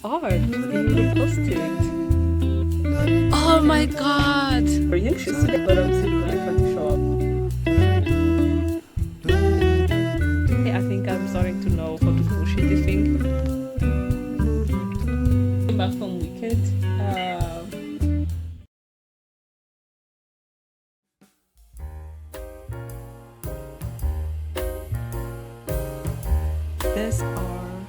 art being reposted. Oh my god! Very anxious today, but I'm still going for the show up. I think I'm starting to know how to push it, this thing. Came back from weekend. These are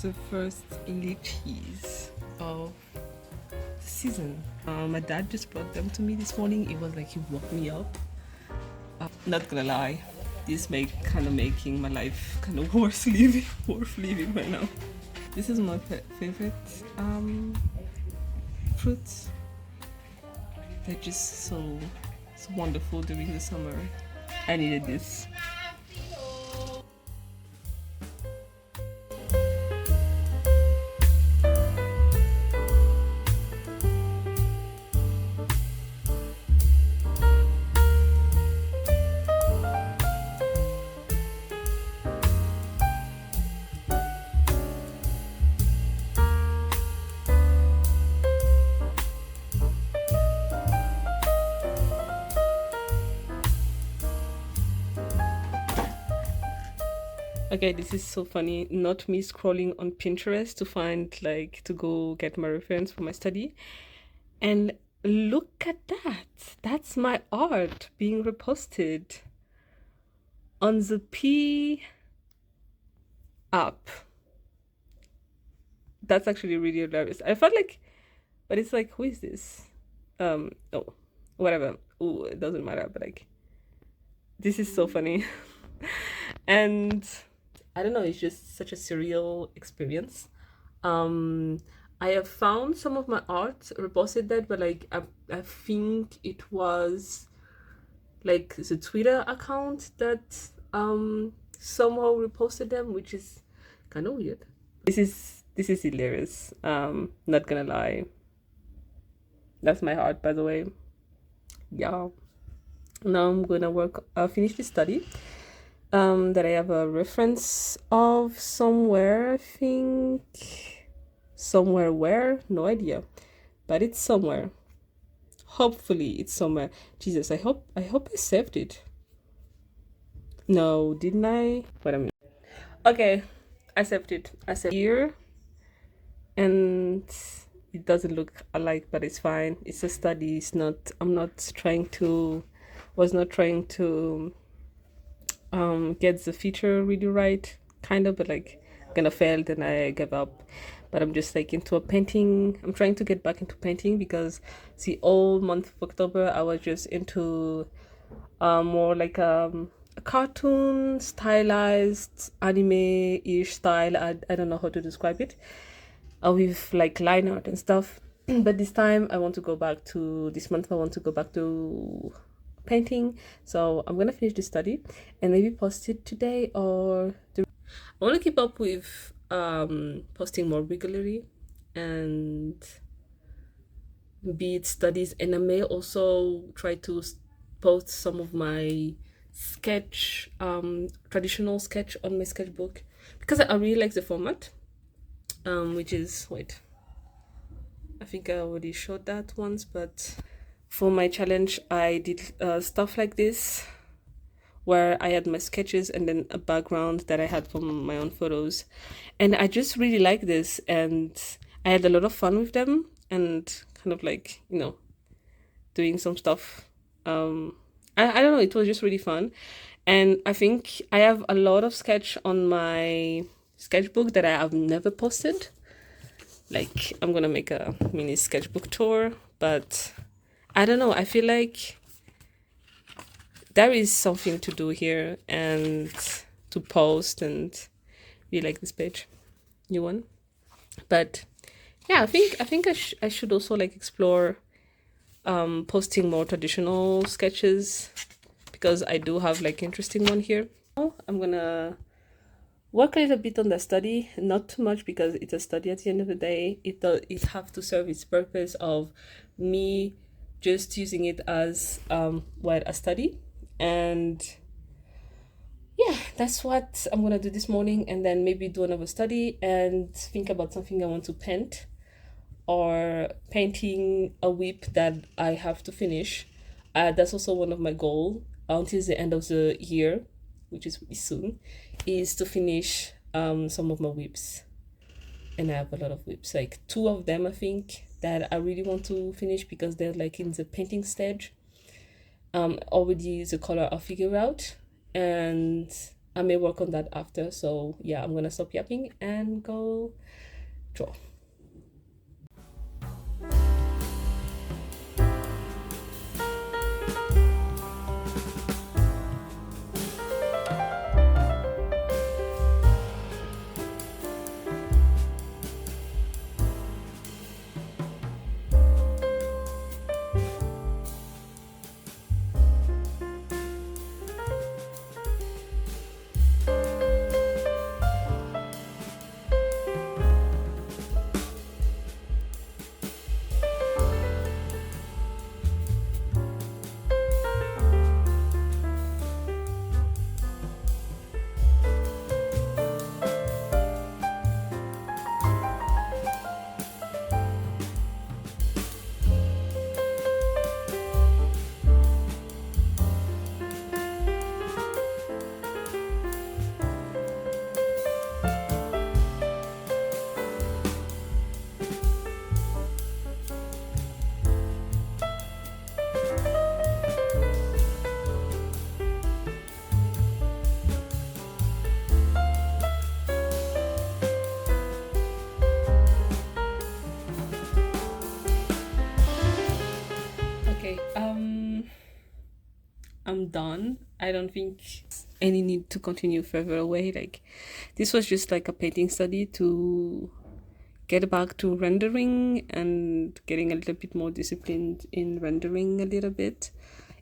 the first litchis of the season. My dad just brought them to me this morning. It was like he woke me up. Not gonna lie, this kind of making my life kind of worth living right now. This is my favorite fruits. They're just so wonderful during the summer. I needed this. Okay, this is so funny. Not me scrolling on Pinterest to find to go get my reference for my study. And look at that. That's my art being reposted on the P app. That's actually really hilarious. I felt like, but it's like, who is this? Oh, whatever. Oh, it doesn't matter. But this is so funny. And I don't know, it's just such a surreal experience. I have found some of my art reposted that, but I think it was the Twitter account that somehow reposted them, which is kind of weird. This is hilarious. Not gonna lie. That's my art, by the way. Yeah. Now I'm gonna finish the study. That I have a reference of somewhere, I think. Somewhere where? No idea. But it's somewhere. Hopefully it's somewhere. Jesus, I hope I saved it. No, didn't I? Wait a minute. Okay, I saved it. I saved it here. And it doesn't look alike, but it's fine. It's a study. Was not trying to get the feature really right, kind of, but gonna fail, then I gave up. But I'm just into a painting. I'm trying to get back into painting because the whole month of October I was just into more a cartoon stylized anime-ish style. I don't know how to describe it, with line art and stuff. But this month I want to go back to painting. So I'm gonna finish the study and maybe post it today I want to keep up with posting more regularly, and be it studies, and I may also try to post some of my traditional sketch on my sketchbook, because I really like the format, which is, wait, I think I already showed that once, but for my challenge I did stuff like this, where I had my sketches and then a background that I had from my own photos, and I just really like this, and I had a lot of fun with them, and kind of doing some stuff. I don't know, it was just really fun, and I think I have a lot of sketch on my sketchbook that I have never posted. I'm gonna make a mini sketchbook tour, but I don't know, I feel like there is something to do here and to post, and really like this page, new one. But yeah, I think I should also explore posting more traditional sketches, because I do have interesting one here. I'm gonna work a little bit on the study, not too much because it's a study at the end of the day. It have to serve its purpose of me just using it as a study, and yeah, that's what I'm gonna do this morning, and then maybe do another study and think about something I want to paint, or painting a whip that I have to finish. That's also one of my goal until the end of the year, which is really soon, is to finish some of my whips. And I have a lot of whips, like two of them I think that I really want to finish because they're like in the painting stage. Already the color I'll figure out, and I may work on that after. So yeah, I'm gonna stop yapping and go draw. Okay, I'm done. I don't think any need to continue further away. Like, this was just like a painting study to get back to rendering and getting a little bit more disciplined in rendering a little bit.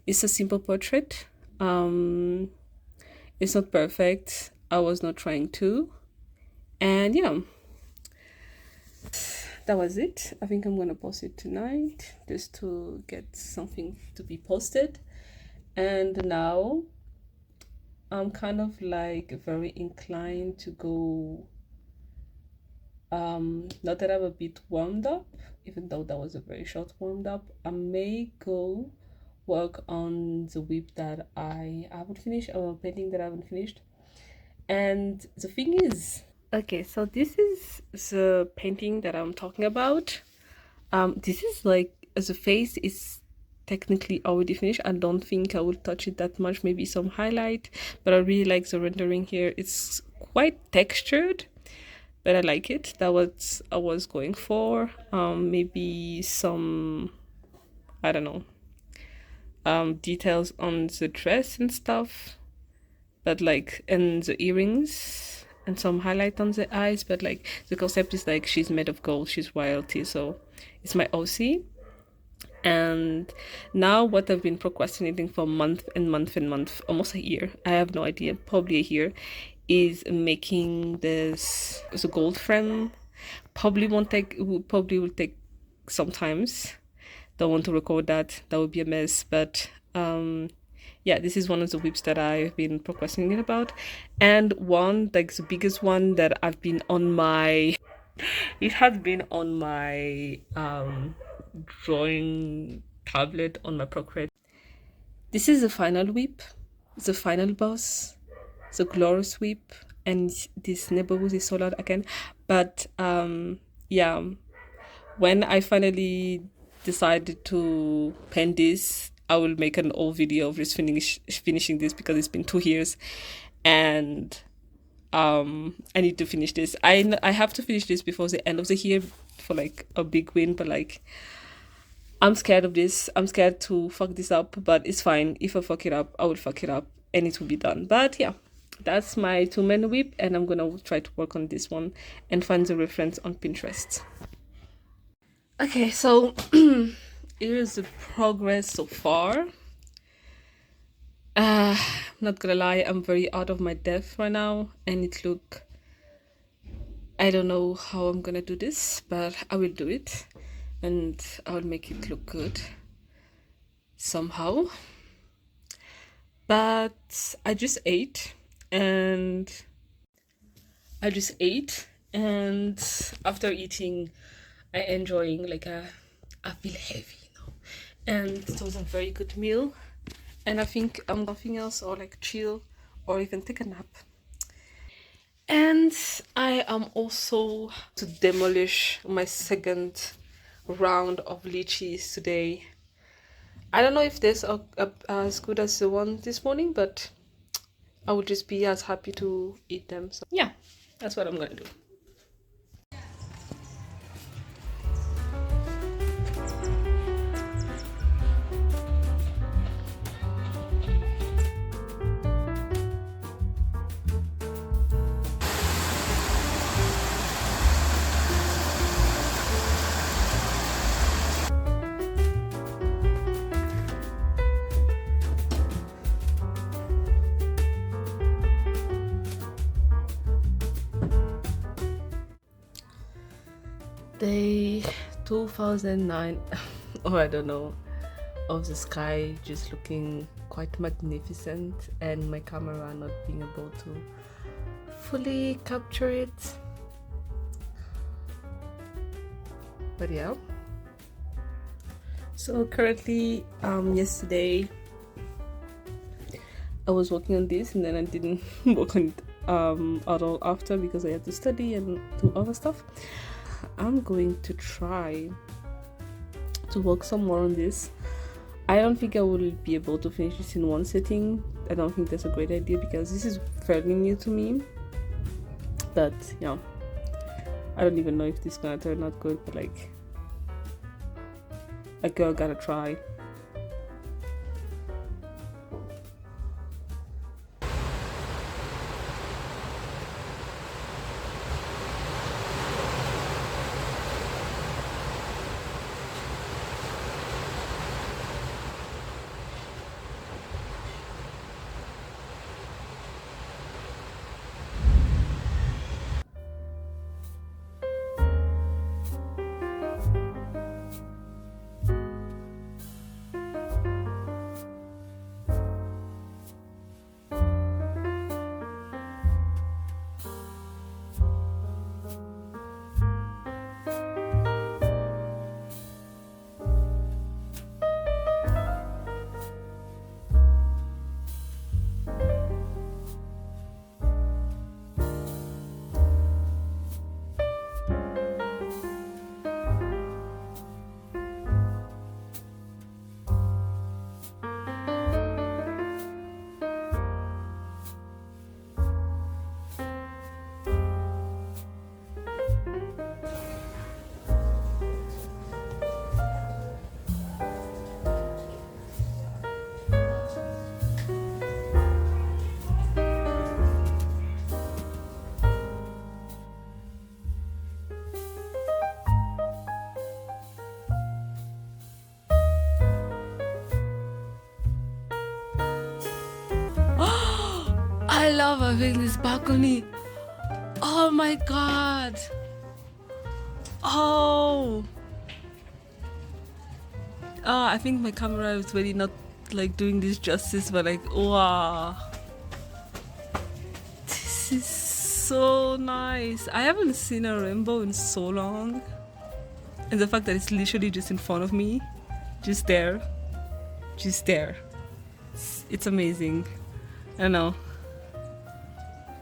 It's a simple portrait. It's not perfect. I was not trying to. And yeah, that was it. I think I'm gonna post it tonight just to get something to be posted. And now I'm kind of like very inclined to go, not that I'm a bit warmed up, even though that was a very short warmed up. I may go work on the whip that I haven't finished, or painting that I haven't finished. And the thing is, okay, so this is the painting that I'm talking about. This is like, the face is technically already finished. I don't think I will touch it that much, maybe some highlight, but I really like the rendering here. It's quite textured, but I like it. That was I was going for. Maybe some, I don't know, details on the dress and stuff, but like, and the earrings and some highlight on the eyes. But like, the concept is like she's made of gold, she's royalty, so it's my OC. And now what I've been procrastinating for month and month and month, almost a year, I have no idea, probably a year, is making this, the gold frame. Probably will take sometimes. Don't want to record that, that would be a mess. But yeah, this is one of the whips that I've been procrastinating about. And one, like the biggest one that I've been on my, it has been on my drawing tablet on my Procreate. This is the final whip, the final boss, the glorious whip, and this neighborhood is so loud again. But yeah, when I finally decided to pen this, I will make an old video of just finishing this, because it's been 2 years, and I need to finish this. I have to finish this before the end of the year for like a big win, but like, I'm scared of this. I'm scared to fuck this up, but it's fine. If I fuck it up, I will fuck it up and it will be done. But yeah, that's my 2-man whip, and I'm gonna try to work on this one and find the reference on Pinterest. Okay, so here's the progress so far. I'm not gonna lie, I'm very out of my depth right now, and I don't know how I'm gonna do this, but I will do it, and I will make it look good somehow. But I just ate, and I just ate. And after eating, I enjoying like I feel heavy, you know. And it was a very good meal. And I think I'm nothing else or like chill or even take a nap. And I am also to demolish my second round of litchis today. I don't know if this are as good as the one this morning, but I would just be as happy to eat them. So yeah, that's what I'm gonna do. Day 2009 or I don't know, of the sky just looking quite magnificent and my camera not being able to fully capture it, but yeah. So currently yesterday I was working on this and then I didn't work on it at all after because I had to study and do other stuff. I'm going to try to work some more on this. I don't think I will be able to finish this in one sitting. I don't think that's a great idea because this is fairly new to me. But yeah, I don't even know if this is gonna turn out good, but like a girl gotta try. I love having this balcony. Oh my god. Oh. I think my camera is really not like doing this justice, but like, wow. This is so nice. I haven't seen a rainbow in so long. And the fact that it's literally just in front of me, just there. It's amazing. I don't know.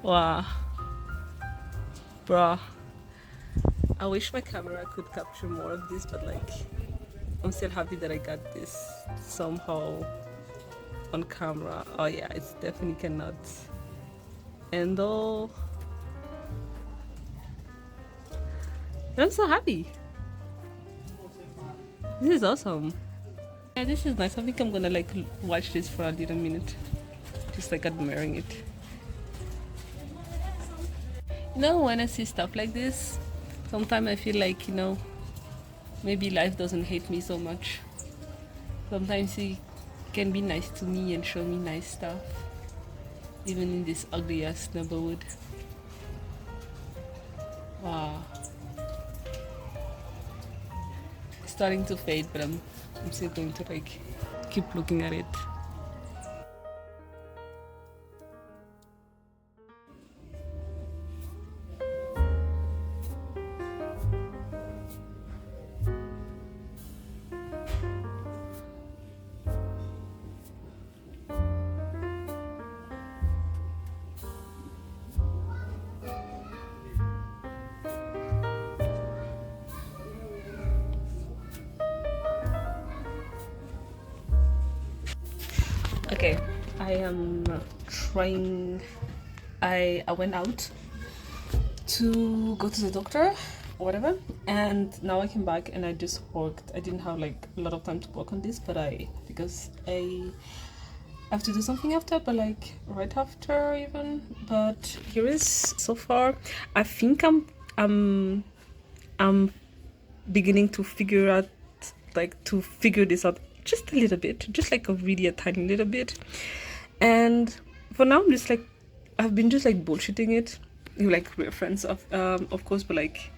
Wow. Bruh. I wish my camera could capture more of this, but like, I'm still happy that I got this somehow on camera. Oh yeah, it's definitely cannot handle. I'm so happy. This is awesome. Yeah, this is nice. I think I'm gonna like watch this for a little minute, just like admiring it. You know, when I see stuff like this, sometimes I feel like, you know, maybe life doesn't hate me so much. Sometimes it can be nice to me and show me nice stuff, even in this ugly ass neighborhood. Wow. It's starting to fade, but I'm still going to like keep looking at it. I am trying. I went out to go to the doctor or whatever, and now I came back and I just worked. I didn't have like a lot of time to work on this, but because I have to do something after, but like right after even. But here is so far. I think I'm beginning to figure out, like, to figure this out just a little bit, just like a tiny little bit. And for now, I'm just like, I've been just like bullshitting it, like we're friends of course, but like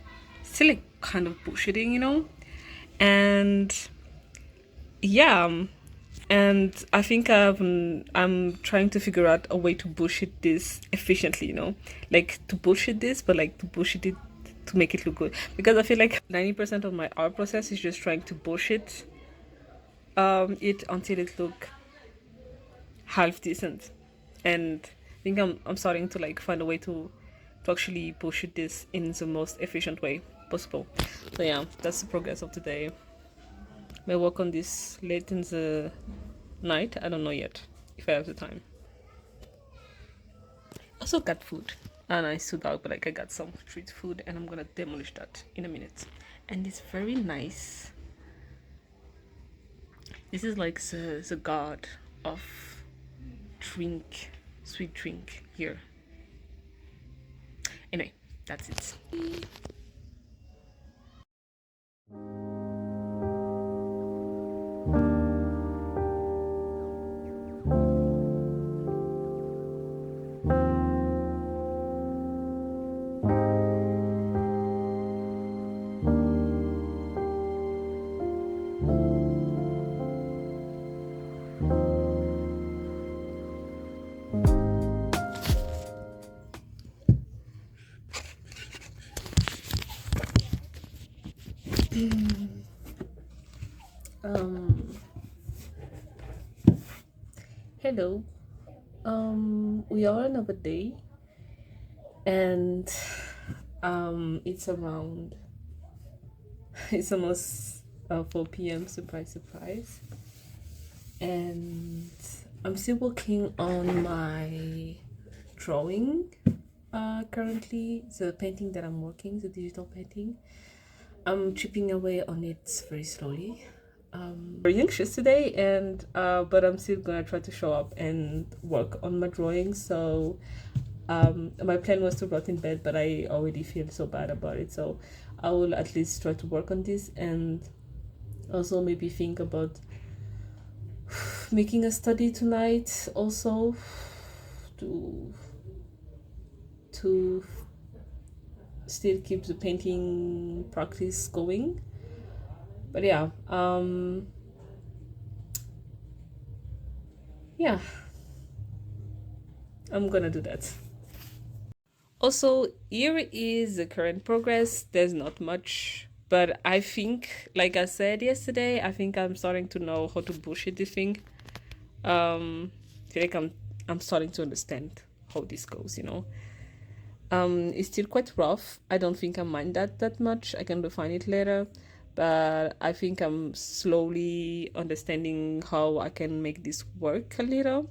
still like kind of bullshitting, you know. And yeah, and I think I'm trying to figure out a way to bullshit this efficiently, you know, like to bullshit this, but like to bullshit it to make it look good, because I feel like 90% of my art process is just trying to bullshit it until it look half decent. And I think I'm starting to like find a way to actually bullshit this in the most efficient way possible. So yeah, that's the progress of today. May work on this late in the night. I don't know yet if I have the time. Also got food, and I stood out, but like I got some street food, and I'm gonna demolish that in a minute. And it's very nice. This is like the god of drink, sweet drink here. Anyway, that's it. um Hello. We are another day, and it's around it's almost 4 p.m. Surprise, surprise. And I'm still working on my drawing. Currently, the painting that I'm working, the digital painting, I'm chipping away on it very slowly. Very anxious today, and but I'm still gonna try to show up and work on my drawing. So my plan was to rot in bed, but I already feel so bad about it. So I will at least try to work on this, and also maybe think about making a study tonight also to still keep the painting practice going. But yeah, yeah, I'm gonna do that. Also, here is the current progress. There's not much, but I think, like I said yesterday, I think I'm starting to know how to bullshit this thing. I feel like I'm starting to understand how this goes, you know. It's still quite rough. I don't think I mind that much. I can refine it later, but I think I'm slowly understanding how I can make this work a little.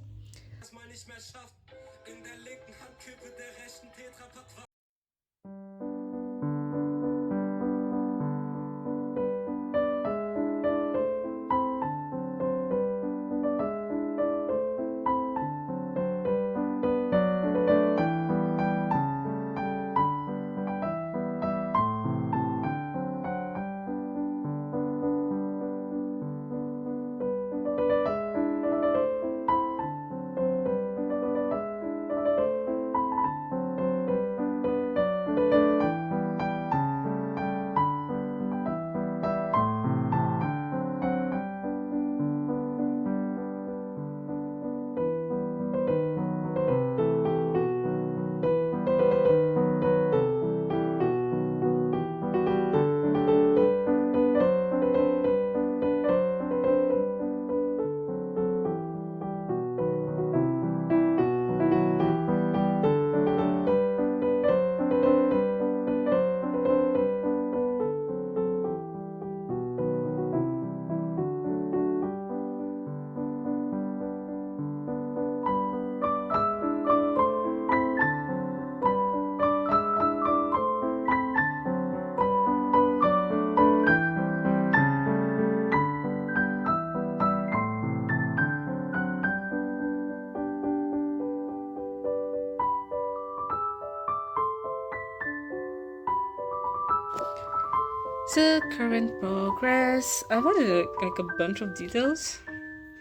So current progress. I wanted like a bunch of details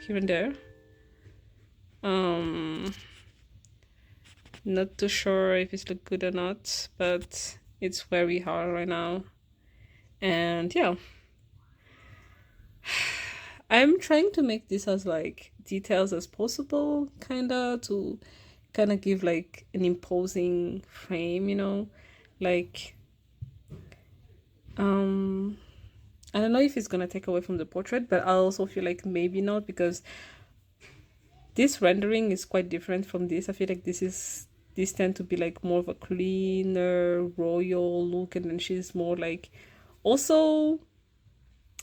here and there. Not too sure if it's look good or not, but it's where we are right now. And yeah, I'm trying to make this as like details as possible, kinda to kind of give like an imposing frame, you know, like I don't know if it's gonna take away from the portrait, but I also feel like maybe not, because this rendering is quite different from this. I feel like this tend to be like more of a cleaner royal look, and then she's more like, also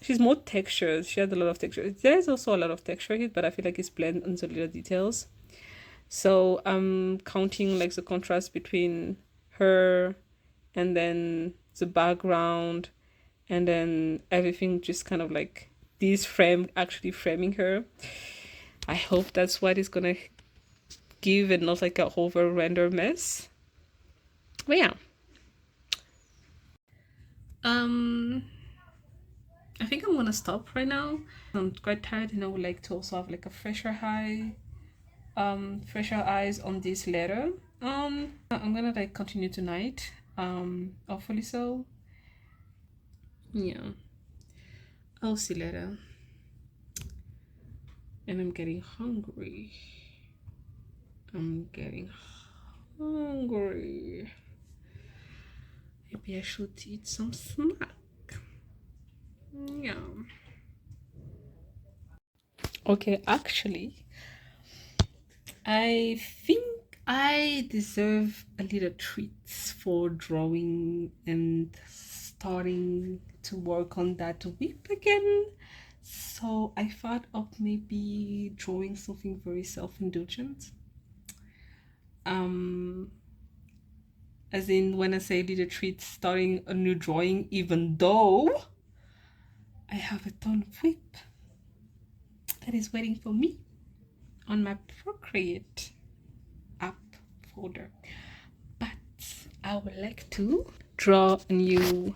she's more textured. She has a lot of texture. There's also a lot of texture here, but I feel like it's blended into little details. So I'm counting like the contrast between her and then the background, and then everything just kind of like this frame actually framing her. I hope that's what it's gonna give and not like a over render mess. But yeah. I think I'm gonna stop right now. I'm quite tired and I would like to also have like a fresher eyes on this letter. I'm gonna like continue tonight. Hopefully so. Yeah. I'll see later. And I'm getting hungry. Maybe I should eat some snack. Yeah. Okay, actually, I think I deserve a little treats for drawing and starting to work on that whip again. So I thought of maybe drawing something very self-indulgent. As in, when I say little treats, starting a new drawing, even though I have a ton of whip that is waiting for me on my Procreate app folder. But I would like to draw a new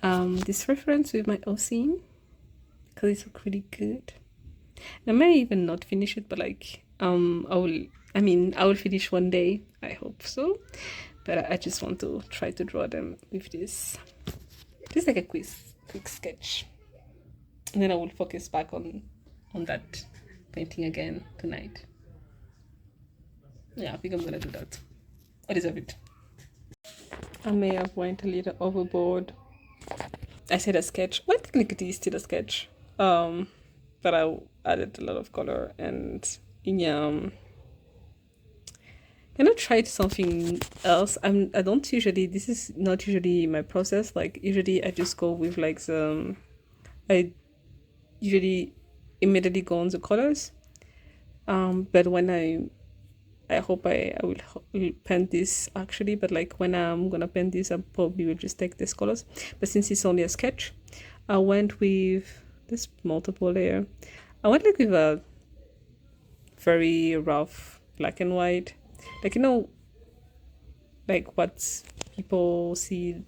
this reference with my OC, because it's really good. I might even not finish it, but like I will finish one day, I hope so. But I just want to try to draw them with this. Just like a quick sketch, and then I will focus back on that painting again tonight. Yeah, I think I'm gonna do that. I deserve it. I may have went a little overboard. I said a sketch. Well, technically it's still a sketch. But I added a lot of color, and yeah. And I tried something else. I don't usually, this is not usually my process. Like usually I just go with like I usually immediately go on the colors. But when I hope I will pen this actually, but like when I'm gonna pen this, I probably will just take these colors. But since it's only a sketch, I went with this multiple layer. I went like with a very rough black and white, like, you know, like what people see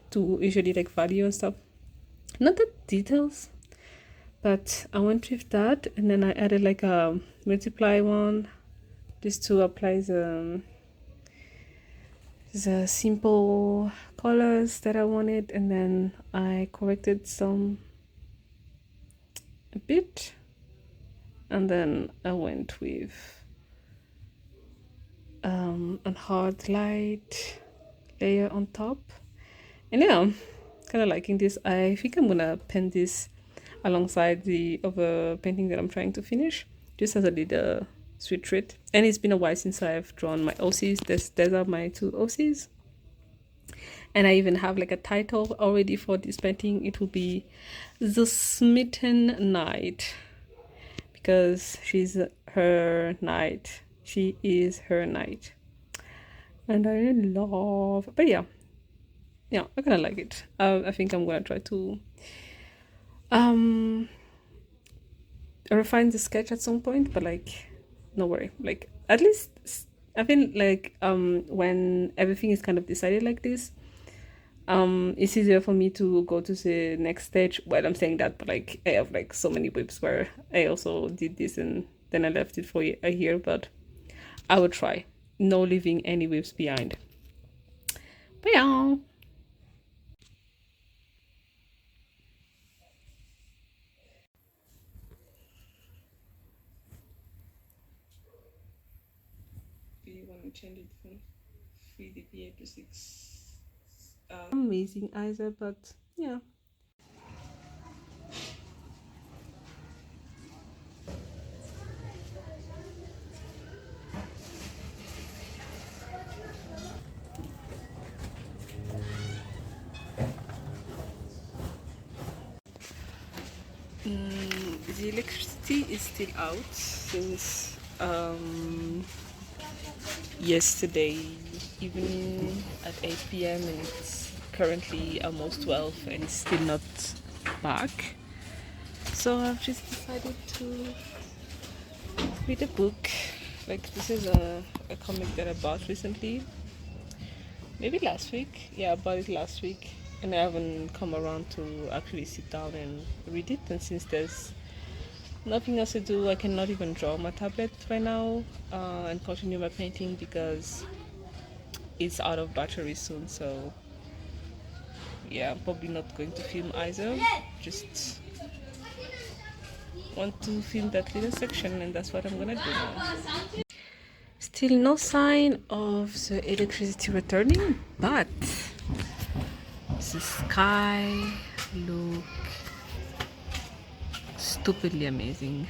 to usually like value and stuff, not the details, but I went with that. And then I added like a multiply one just to apply the simple colors that I wanted, and then I corrected some a bit, and then I went with a hard light layer on top. And yeah, kind of liking this. I think I'm gonna pen this alongside the other painting that I'm trying to finish, just as a little sweet treat. And it's been a while since I've drawn my OCs. These are my two OCs, and I even have like a title already for this painting. It will be The Smitten Knight, because she's her knight. She is her knight, and I really love. But yeah, I kind of like it. I think I'm gonna try to refine the sketch at some point, but like, no worry. Like, at least I feel like when everything is kind of decided like this, it's easier for me to go to the next stage. Well, I'm saying that, but like I have like so many whips where I also did this and then I left it for a year, but I would try. No leaving any whips behind. But yeah. Do you want to change it from 3 dpa to 6? Amazing either, but yeah. The electricity is still out since yesterday evening at 8 p.m. and it's currently almost 12 and it's still not back. So I've just decided to read a book. Like this is a comic that I bought recently. Maybe last week. Yeah, I bought it last week and I haven't come around to actually sit down and read it, and since there's nothing else to do, I cannot even draw on my tablet right now and continue my painting because it's out of battery soon. So yeah, I'm probably not going to film either. Just want to film that little section, and that's what I'm gonna do now. Still no sign of the electricity returning, but the sky look stupidly amazing.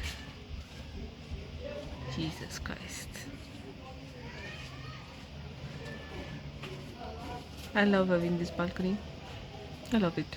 Jesus Christ. I love having this balcony. I love it.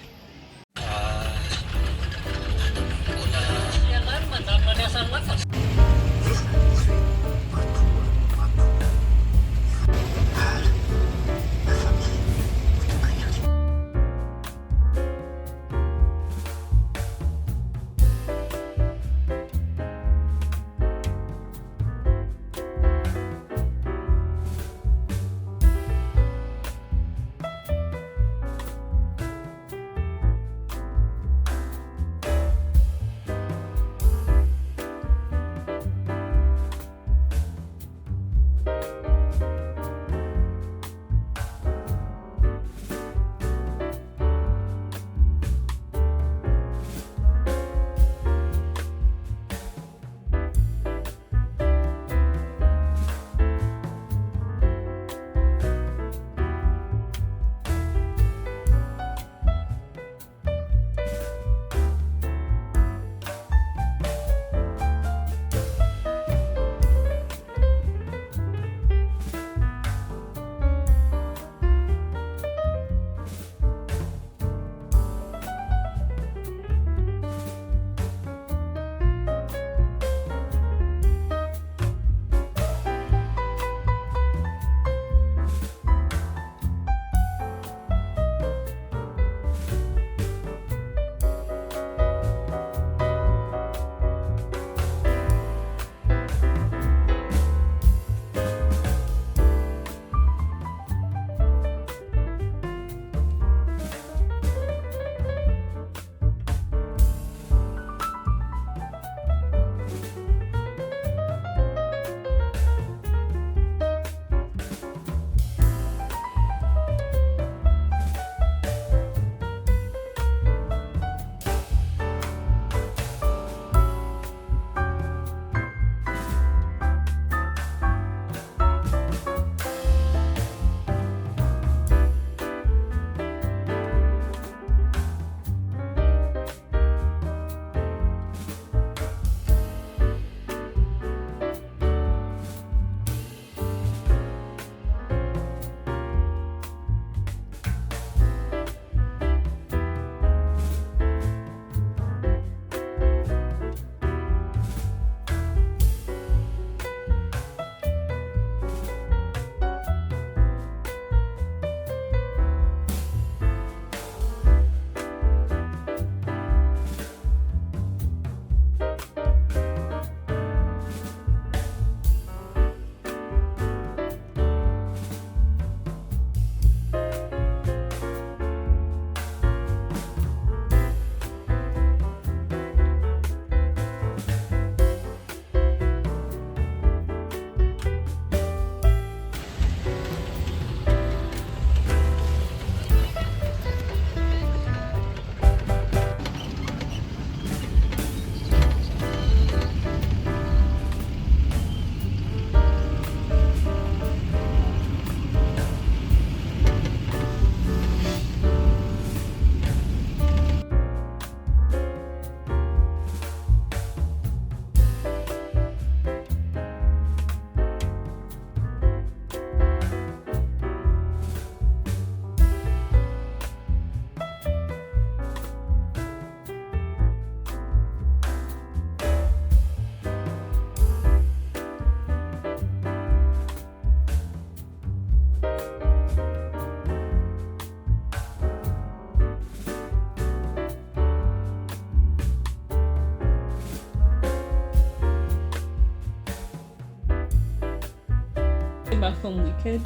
some wicked.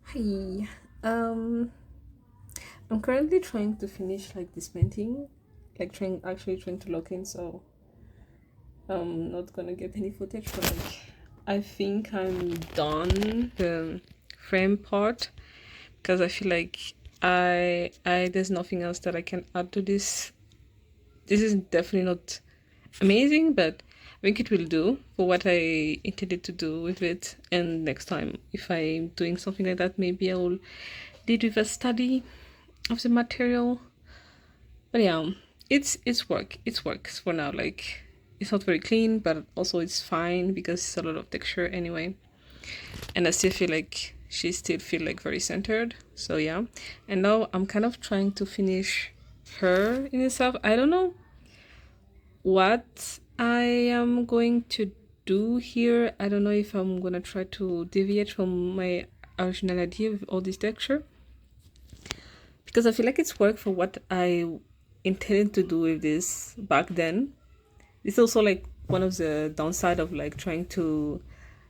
Hi. I'm currently trying to finish like this painting, like trying to lock in, so I'm not gonna get any footage, but like I think I'm done the frame part because I feel like I there's nothing else that I can add to this. This is definitely not amazing, but I think it will do for what I intended to do with it. And next time, if I'm doing something like that, maybe I will lead with a study of the material. But yeah, it's work. It works for now. Like it's not very clean, but also it's fine because it's a lot of texture anyway. And I still feel like she still feel like very centered. So yeah. And now I'm kind of trying to finish her in itself. I don't know what I am going to do here. I don't know if I'm gonna try to deviate from my original idea with all this texture because I feel like it's work for what I intended to do with this back then. It's also like one of the downside of like trying to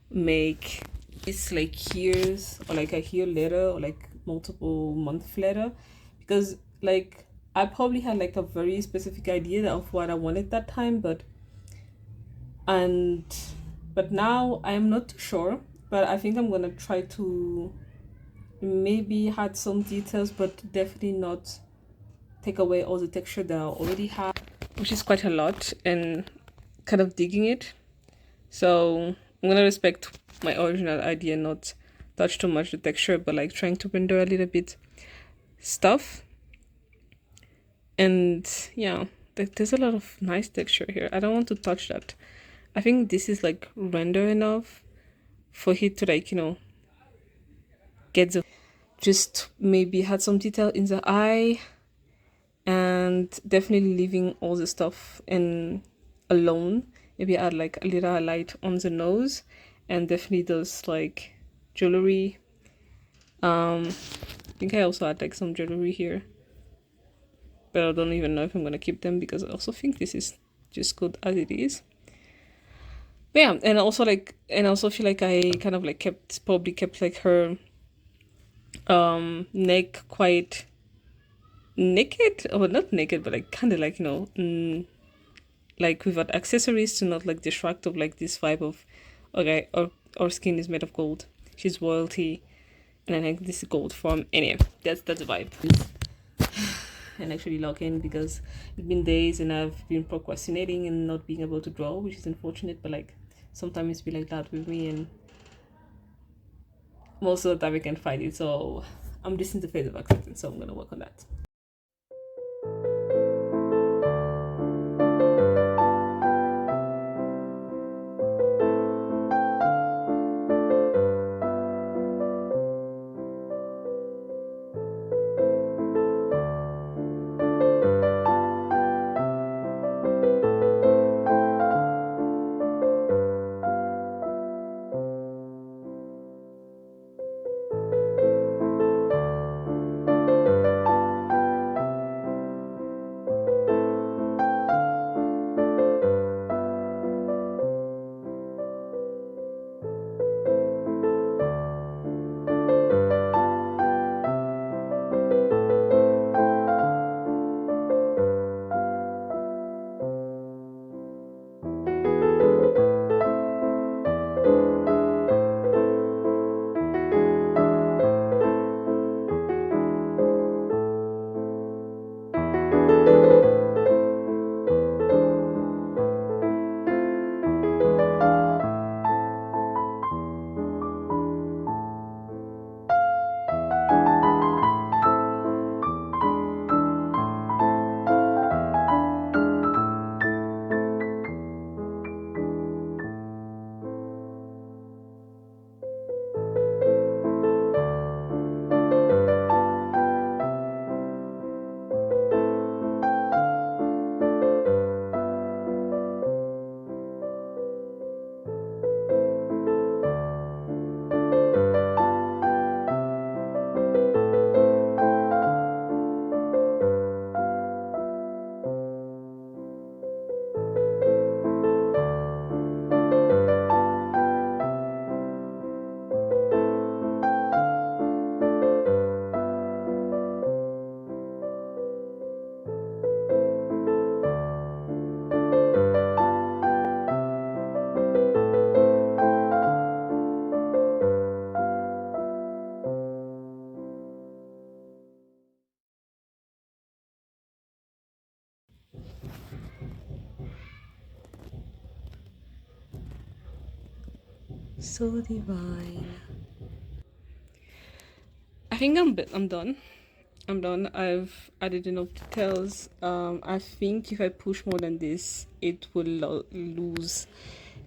make it's like years or like a year later or like multiple months later because like I probably had like a very specific idea of what I wanted that time, and but now I am not too sure, but I think I'm gonna try to maybe add some details but definitely not take away all the texture that I already have, which is quite a lot, and kind of digging it. So I'm gonna respect my original idea, not touch too much the texture, but like trying to render a little bit stuff. And yeah, there's a lot of nice texture here. I don't want to touch that. I think this is like render enough for it to like, get the just maybe had some detail in the eye and definitely leaving all the stuff in alone. Maybe add like a little highlight on the nose and definitely those like jewelry. I think I also had like some jewelry here, but I don't even know if I'm gonna keep them because I also think this is just good as it is. But yeah, and also feel like I kind of like probably kept like her neck quite naked, or not naked, but like kind of like like without accessories to not like distract of like this vibe of okay, our skin is made of gold, she's royalty, and I think this is gold from anyway. That's the vibe. And actually lock in because it's been days and I've been procrastinating and not being able to draw, which is unfortunate, but like sometimes it's be like that with me, and most of the time I can fight it, so I'm just in the phase of acceptance, so I'm gonna work on that. so divine. I think I'm done. I'm done. I've added enough details. I think if I push more than this, it will lose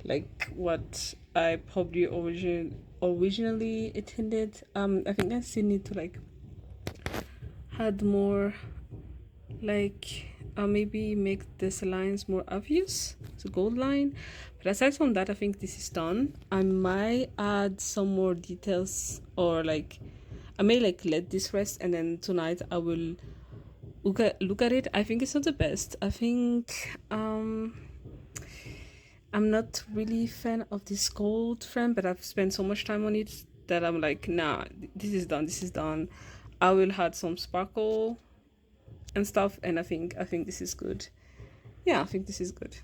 like what I probably originally intended. I think I still need to like add more, like maybe make this lines more obvious. It's a gold line. But aside from that, I think this is done. I might add some more details, or like I may like let this rest, and then tonight I will look at it. I think it's not the best. I think I'm not really fan of this gold frame, but I've spent so much time on it that I'm like, nah, this is done. This is done. I will add some sparkle and stuff, and I think this is good. Yeah, I think this is good.